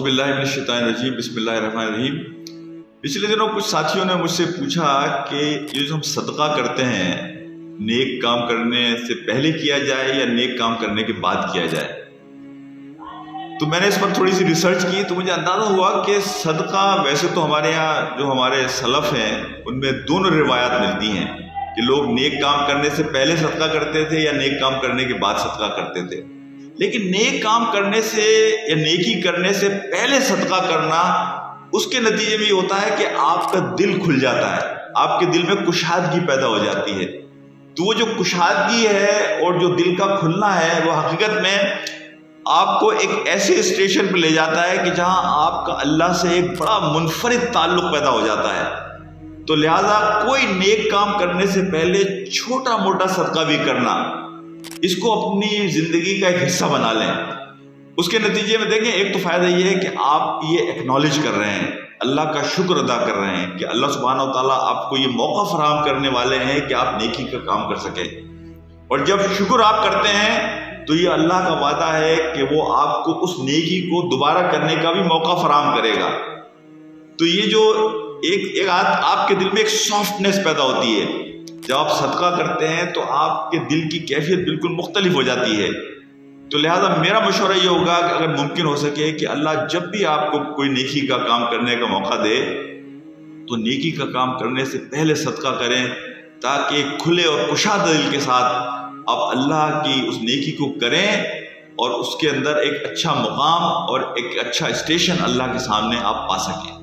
औज़ुबिल्लाहिमिनश्शैतानिर्रजीम बिस्मिल्लाहिर्रहमानिर्रहीम। पिछले दिनों कुछ साथियों ने मुझसे पूछा कि ये जो हम सदका करते हैं, नेक काम करने से पहले किया जाए या नेक काम करने के बाद किया जाए। तो मैंने इस पर थोड़ी सी रिसर्च की तो मुझे अंदाज़ा हुआ कि सदका वैसे तो हमारे यहाँ जो हमारे सलफ़ हैं उनमें दोनों रिवायात मिलती हैं कि लोग नेक काम करने से पहले सदका करते थे या नेक काम करने के बाद सदका करते थे। लेकिन नेक काम करने से या नेकी करने से पहले सदका करना, उसके नतीजे में ये होता है कि आपका दिल खुल जाता है, आपके दिल में कुशादगी पैदा हो जाती है। तो वो जो कुशादगी है और जो दिल का खुलना है वो हकीकत में आपको एक ऐसे स्टेशन पर ले जाता है कि जहां आपका अल्लाह से एक बड़ा मुनफरिद ताल्लुक पैदा हो जाता है। तो लिहाजा कोई नेक काम करने से पहले छोटा मोटा सदका भी करना, इसको अपनी जिंदगी का एक हिस्सा बना लें। उसके नतीजे में देखें, एक तो फायदा ये है कि आप ये एक्नॉलेज कर रहे हैं, अल्लाह का शुक्र अदा कर रहे हैं कि अल्लाह सुब्हानहू व तआला आपको ये मौका फराहम करने वाले हैं कि आप नेकी का काम कर सकें। और जब शुक्र आप करते हैं तो ये अल्लाह का वादा है कि वो आपको उस नेकी को दोबारा करने का भी मौका फराहम करेगा। तो ये जो एक आपके दिल में एक सॉफ्टनेस पैदा होती है। जब आप सदका करते हैं तो आपके दिल की कैफियत बिल्कुल मुख्तलिफ हो जाती है। तो लिहाजा मेरा मशवरा ये होगा कि अगर मुमकिन हो सके कि अल्लाह जब भी आपको कोई नेकी का काम करने का मौका दे तो नेकी का काम करने से पहले सदका करें, ताकि खुले और कुशादा दिल के साथ आप अल्लाह की उस नेकी को करें और उसके अंदर एक अच्छा मुकाम और एक अच्छा स्टेशन अल्लाह के सामने आप पा सकें।